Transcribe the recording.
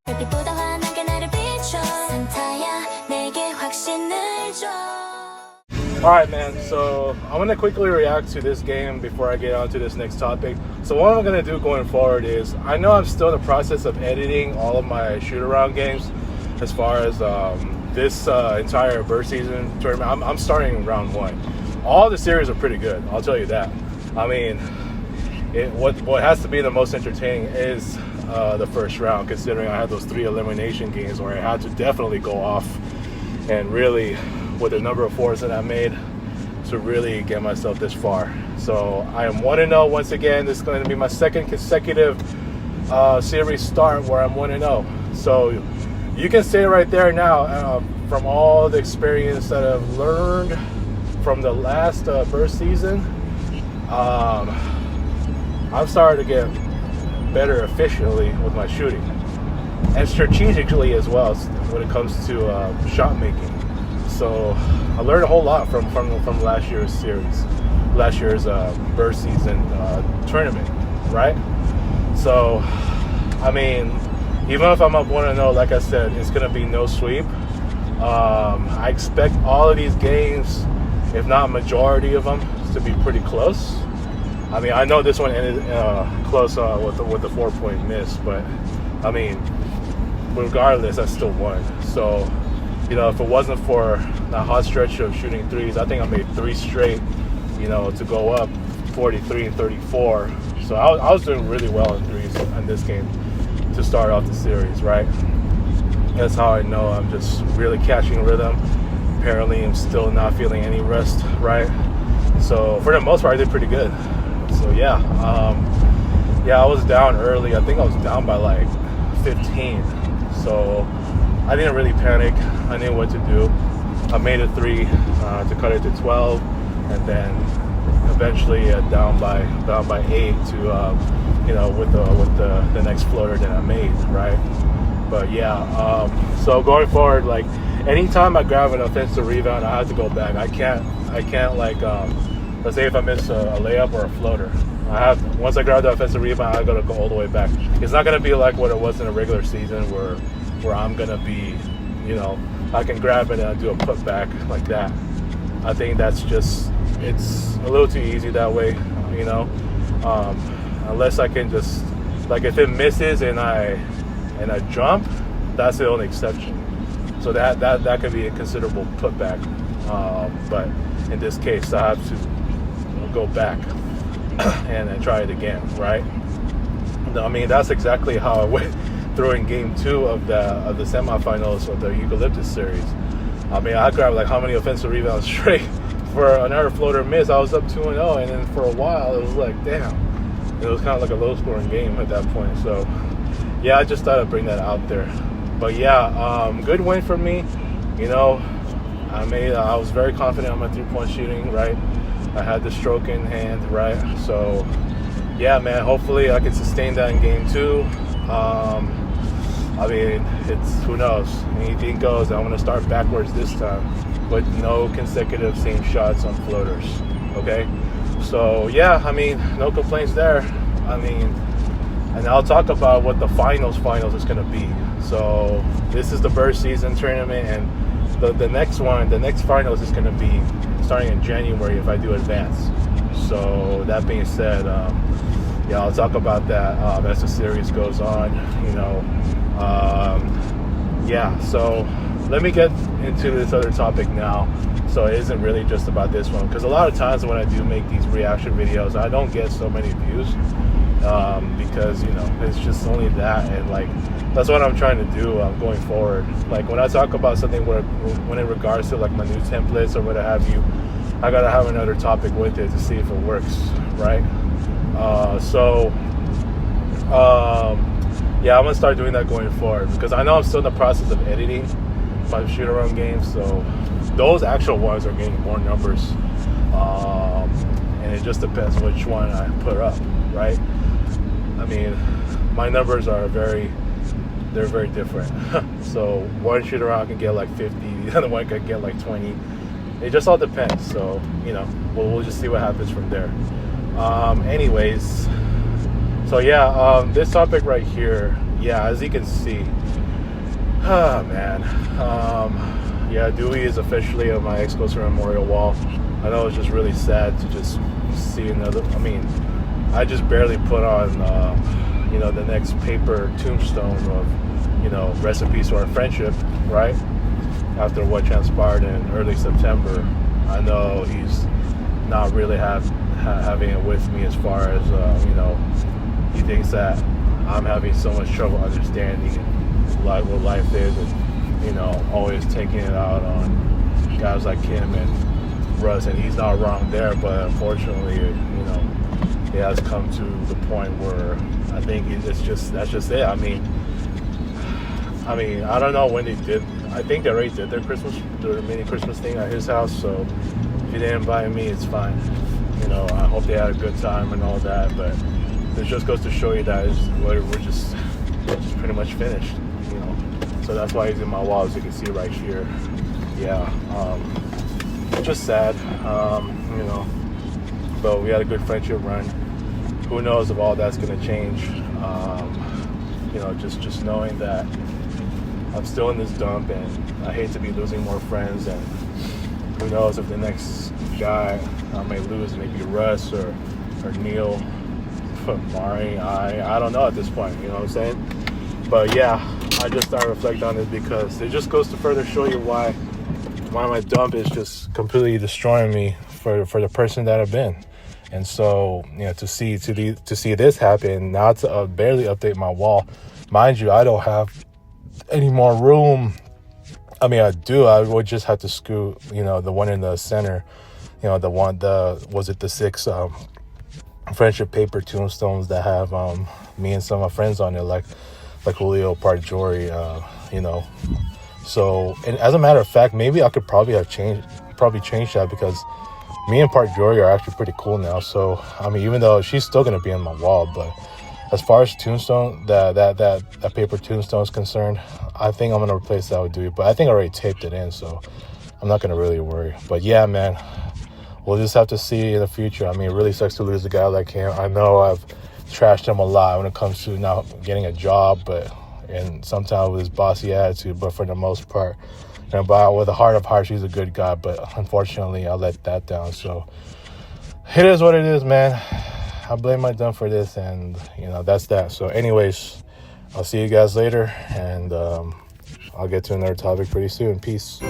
별빛보다 환하게 나를 비춰 산타야 내게 확신을 줘. Alright, man, so I'm going to quickly react to this game before I get on to this next topic. So what I'm going to do going forward is, I know I'm still in the process of editing all of my shoot-around games as far as this entire Burst season tournament. I'm starting round 1. All the series are pretty good, I'll tell you that. I mean, what has to be the most entertaining is the first round, considering I had those 3 elimination games where I had to definitely go off and really, with the number of 4s that I made, to really get myself this far. So I am 1-0 once again. This is going to be my second consecutive series start where I'm 1-0. So you can say right there now, from all the experience that I've learned from the last Burst season, I've started to get better efficiently with my shooting and strategically as well when it comes to shot making. So I learned a whole lot from last year's series, last year's Burst season tournament, right? So, I mean, even if I'm up 1-0, like I said, it's going to be no sweep. I expect all of these games, if not majority of them, to be pretty close. I mean, I know this one ended close with the 4-point miss, but I mean, regardless, I still won. So, you know, if it wasn't for that hot stretch of shooting threes, I think I made 3 straight, you know, to go up 43 and 34. So I was doing really well in threes in this game to start off the series, right? That's how I know I'm just really catching rhythm. Apparently, I'm still not feeling any rest, right? So for the most part, I did pretty good. So yeah, I was down early. I think I was down by like 15. So I didn't really panic. I knew what to do. I made a 3 to cut it to 12, and then eventually down by 8 to you know, with the next floater that I made, right? But yeah, so going forward, like anytime I grab an offensive rebound, I have to go back. I can't like let's say if I miss a layup or a floater, once I grab the offensive rebound, I gotta go all the way back. It's not gonna be like what it was in a regular season where I'm gonna be, you know, I can grab it and I do a putback like that. I think that's just, it's a little too easy that way, you know. Unless I can just, like, if it misses and I jump, that's the only exception. So that could be a considerable putback. But in this case, I have to go back and then try it again, right? I mean, that's exactly how I went through in game 2 of the semifinals of the Eucalyptus series. I mean, I grabbed like how many offensive rebounds straight for another floater miss. I was up 2-0, and then for a while it was like, damn, it was kind of like a low-scoring game at that point. So yeah, I just thought I'd bring that out there. But yeah, good win for me. You know, I was very confident on my 3-point shooting, right? I had the stroke in hand, right? So yeah, man, hopefully I can sustain that in game 2. I mean, who knows? Anything goes. I'm going to start backwards this time with no consecutive same shots on floaters, okay? So, yeah, I mean, no complaints there. I mean, and I'll talk about what the finals is going to be. So, this is the Burst season tournament, and the next finals is going to be starting in January if I do advance. So, that being said, yeah, I'll talk about that as the series goes on, you know. Yeah, so let me get into this other topic now, so it isn't really just about this one, because a lot of times when I do make these reaction videos, I don't get so many views, because, you know, it's just only that, and like, that's what I'm trying to do going forward. Like, when I talk about something when in regards to like my new templates or what have you, I gotta have another topic with it to see if it works, right? Yeah, I'm gonna start doing that going forward, because I know I'm still in the process of editing my shoot-around games, so those actual ones are getting more numbers, and it just depends which one I put up, right? I mean, my numbers are very different. So one shoot-around can get like 50, the other one can get like 20. It just all depends. So, you know, we'll just see what happens from there. Anyways, so yeah, this topic right here, yeah, as you can see, oh man, yeah, Dewey is officially on my ex-closer memorial wall. I know it's just really sad to just see another. I mean, I just barely put on, the next paper tombstone of, rest in peace to our friendship, right? After what transpired in early September, I know he's not really having it with me as far as, he thinks that I'm having so much trouble understanding what life is and, always taking it out on guys like him and Russ, and he's not wrong there, but unfortunately, it has come to the point where I think that's just it. I mean, I don't know when they did. I think they already did their mini Christmas thing at his house. So if you didn't invite me, it's fine. I hope they had a good time and all that. But it just goes to show you that we're just pretty much finished. So that's why he's in my wall, as you can see right here. Yeah, just sad. But we had a good friendship run. Who knows if all that's gonna change? Just knowing that I'm still in this dump, and I hate to be losing more friends. And who knows if the next guy I may lose, maybe Russ or Neil, Mari. I don't know at this point. You know what I'm saying? But yeah, I just started reflecting on this because it just goes to further show you why my dump is just completely destroying me for the person that I've been. And so, to see this happen, now to barely update my wall. Mind you, I don't have any more room. I mean, I do. I would just have to scoot, the one in the center, the 6 friendship paper tombstones that have me and some of my friends on it, like Julio Parjori, So, and as a matter of fact, maybe I could probably change that, because me and Parjori are actually pretty cool now. So, I mean, even though she's still gonna be on my wall, but as far as tombstone, that paper tombstone is concerned, I think I'm gonna replace that with Dewey. But I think I already taped it in, so I'm not gonna really worry. But yeah, man, we'll just have to see in the future. I mean, it really sucks to lose a guy like him. I know I've trashed him a lot when it comes to not getting a job, and sometimes with his bossy attitude, but for the most part, but with a heart of hearts, he's a good guy. But unfortunately, I let that down. So it is what it is, man. I blame my dumb for this, and that's that. So anyways, I'll see you guys later, and I'll get to another topic pretty soon. Peace.